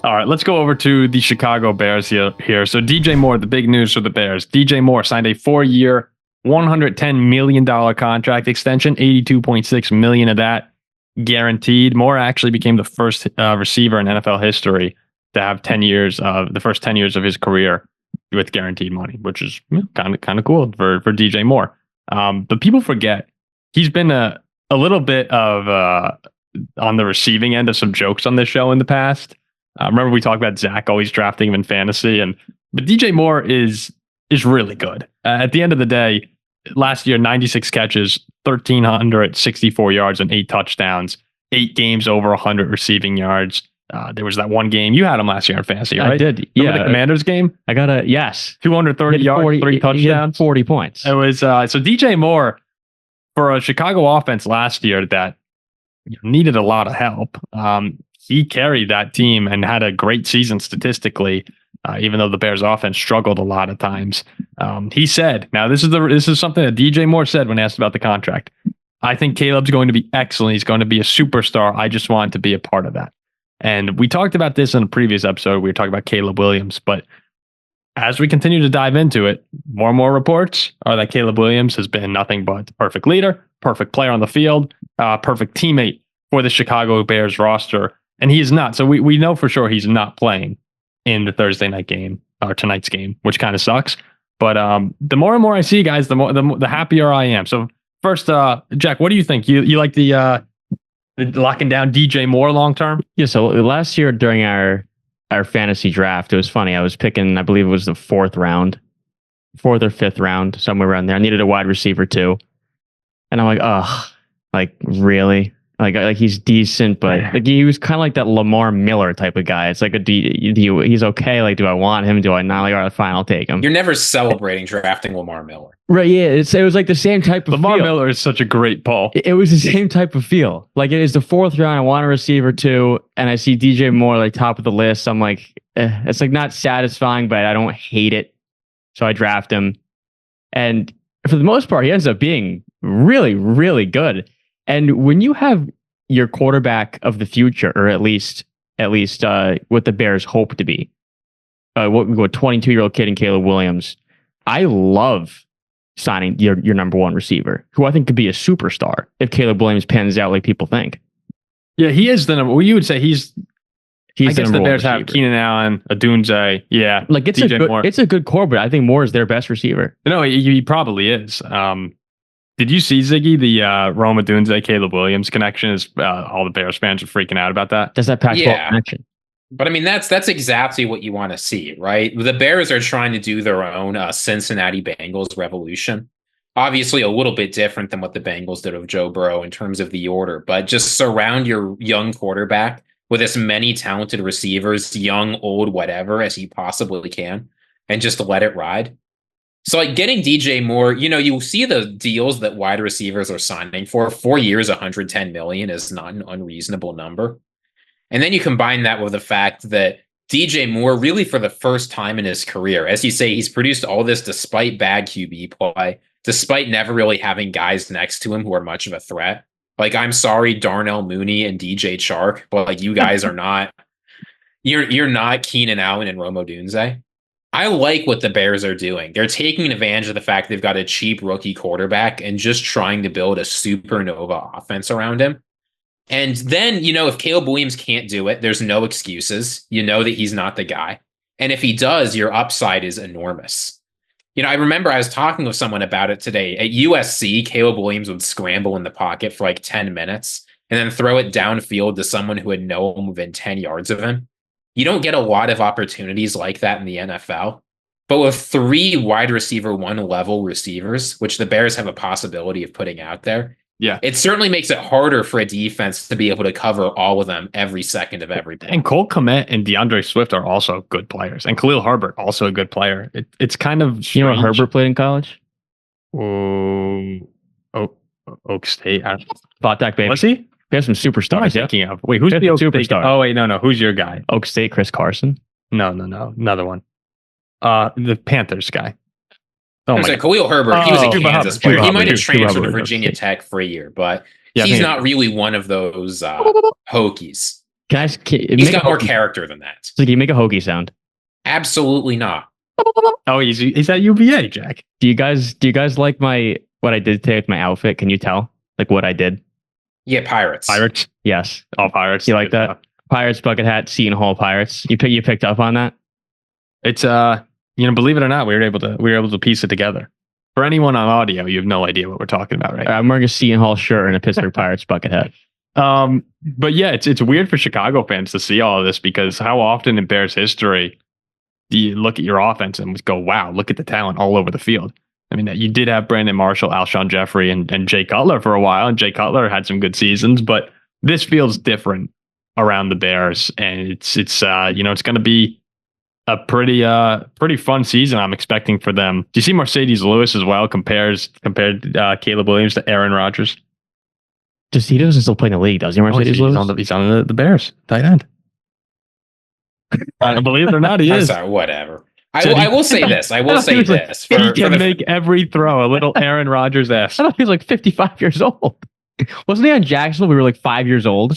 All right, let's go over to the Chicago Bears here. So DJ Moore, the big news for the Bears. DJ Moore signed a 4-year, $110 million contract extension, $82.6 million of that guaranteed. Moore actually became the first receiver in NFL history to have the first 10 years of his career with guaranteed money, which is kind of cool for DJ Moore. But people forget he's been a little bit of on the receiving end of some jokes on this show in the past. Remember we talked about Zach always drafting him in fantasy, but DJ Moore is really good. At the end of the day, last year 96 catches, 1,364 yards, and 8 touchdowns, 8 games over 100 receiving yards. There was that one game you had him last year in fantasy, right? I did. Remember the Commanders game? I got 230 yards, 3 touchdowns, 40 points. It was so DJ Moore for a Chicago offense last year that needed a lot of help. He carried that team and had a great season statistically, even though the Bears offense struggled a lot of times. He said, now this is something that DJ Moore said when asked about the contract. I think Caleb's going to be excellent. He's going to be a superstar. I just want to be a part of that. And we talked about this in a previous episode. We were talking about Caleb Williams, but as we continue to dive into it, more and more reports are that Caleb Williams has been nothing but perfect leader, perfect player on the field, perfect teammate for the Chicago Bears roster. And he is not. So we know for sure he's not playing in the Thursday night game or tonight's game, which kind of sucks. But the more and more I see, guys, the happier I am. So first, Jack, what do you think? You like the locking down DJ Moore long term? Yeah. So last year during our fantasy draft, it was funny. I was picking, I believe it was the 4th or 5th round, somewhere around there. I needed a wide receiver too, and I'm like, oh, like really? Like he's decent, but like he was kind of like that Lamar Miller type of guy. It's like he's okay. Like, do I want him? Do I not? Like, all right, fine, I'll take him. You're never celebrating drafting Lamar Miller, right? Yeah, it was like the same type of Lamar feel. Miller is such a great Paul. It was the same type of feel. Like it is the 4th round. I want a receiver too, and I see DJ Moore like top of the list. I'm like, it's like not satisfying, but I don't hate it, so I draft him, and for the most part, he ends up being really, really good. And when you have your quarterback of the future, or at least what the Bears hope to be, what 22-year-old kid in Caleb Williams, I love signing your number 1 receiver, who I think could be a superstar if Caleb Williams pans out like people think. Yeah, he is the number. Well, you would say he's I guess the Bears receiver. have Keenan Allen, Adunze. Yeah, like it's a good core, but I think Moore is their best receiver. No, he probably is. Did you see, Ziggy, the Rome Odunze, Caleb Williams connection? Is all the Bears fans are freaking out about that? Does that Pac-12 connection? But I mean, that's exactly what you want to see, right? The Bears are trying to do their own Cincinnati Bengals revolution. Obviously, a little bit different than what the Bengals did with Joe Burrow in terms of the order, but just surround your young quarterback with as many talented receivers, young, old, whatever, as you possibly can, and just let it ride. So like getting DJ Moore, you see the deals that wide receivers are signing for. 4 years, $110 million is not an unreasonable number. And then you combine that with the fact that DJ Moore, really for the first time in his career, as you say, he's produced all this despite bad QB play, despite never really having guys next to him who are much of a threat. Like, I'm sorry, Darnell Mooney and DJ Chark, but like you guys are not, you're not Keenan Allen and Rome Odunze. I like what the Bears are doing. They're taking advantage of the fact they've got a cheap rookie quarterback and just trying to build a supernova offense around him. And then, if Caleb Williams can't do it, there's no excuses. You know that he's not the guy. And if he does, your upside is enormous. I remember I was talking with someone about it today. At USC, Caleb Williams would scramble in the pocket for like 10 minutes and then throw it downfield to someone who had no one within 10 yards of him. You don't get a lot of opportunities like that in the NFL. But with 3 wide receiver 1 level receivers, which the Bears have a possibility of putting out there, it certainly makes it harder for a defense to be able to cover all of them every second of every play. And Cole Kmet and DeAndre Swift are also good players. And Khalil Herbert, also a good player. It's kind of strange. You know what Herbert played in college? Oak State. Bought that, baby. Was he? We have some superstars. What am I thinking of? Wait, who's the superstar? Oh, wait, no. Who's your guy? Oak State, Chris Carson. No. Another one. The Panthers guy. Oh my God. Khalil Herbert, he was a Kansas player. He might have transferred to Virginia Tech for a year, but he's not really one of those Hokies. He's got more character than that. So can you make a Hoagie sound? Absolutely not. Oh, he's at UVA, Jack. Do you guys like what I did today with my outfit? Can you tell like what I did? Yeah, Pirates. Pirates. Yes. All Pirates. You like that? Pirates, bucket hat, Seton Hall Pirates. You picked up on that? It's believe it or not, we were able to piece it together. For anyone on audio, you have no idea what we're talking about, right? I'm wearing a Seton Hall shirt and a Pittsburgh Pirates bucket hat. But yeah, it's weird for Chicago fans to see all of this because how often in Bears history do you look at your offense and go, wow, look at the talent all over the field? I mean, you did have Brandon Marshall, Alshon Jeffrey, and Jay Cutler for a while, and Jay Cutler had some good seasons, but this feels different around the Bears, and it's going to be a pretty fun season I'm expecting for them. Do you see Mercedes Lewis as well compared Caleb Williams to Aaron Rodgers? He doesn't still play in the league, does he? Mercedes Lewis? He's on the Bears tight end. Believe it or not, he is. Sorry, whatever. I will say this. I will say this. He can make every throw. A little Aaron Rodgers-esque. I thought he was like 55 years old. Wasn't he on Jacksonville? We were like 5 years old.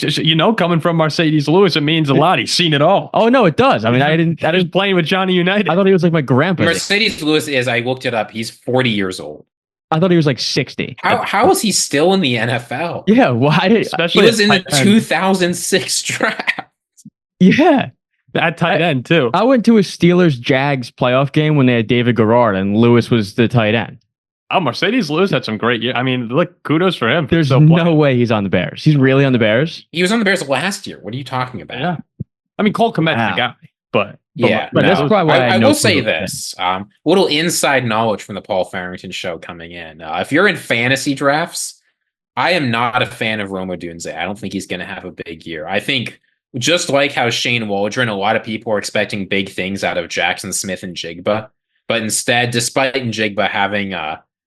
Coming from Mercedes Lewis, it means a lot. He's seen it all. Oh no, it does. I mean, I didn't playing with Johnny United. I thought he was like my grandpa. Mercedes Lewis is. I looked it up. He's 40 years old. I thought he was like 60. How is he still in the NFL? Yeah, why? Especially he was in the 2006 draft. Yeah. At tight end, too. I went to a Steelers-Jags playoff game when they had David Garrard, and Lewis was the tight end. Oh, Mercedes Lewis had some great years. I mean, look, kudos for him. There's no way he's on the Bears. He's really on the Bears? He was on the Bears last year. What are you talking about? Yeah. I mean, Cole Kmet's the guy, but that's probably why I will say this. Little inside knowledge from the Paul Farrington Show coming in. If you're in fantasy drafts, I am not a fan of Rome Odunze. I don't think he's going to have a big year. I think just like how Shane Waldron, a lot of people are expecting big things out of Jackson Smith and Jigba. But instead, despite Jigba having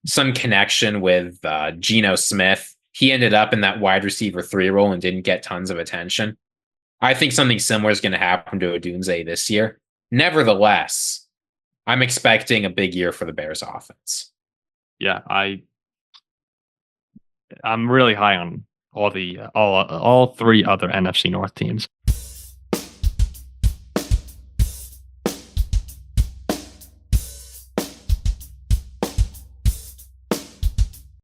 some connection with Geno Smith, he ended up in that wide receiver 3 role and didn't get tons of attention. I think something similar is going to happen to Odunze this year. Nevertheless, I'm expecting a big year for the Bears offense. Yeah, I'm really high on all 3 other NFC North teams.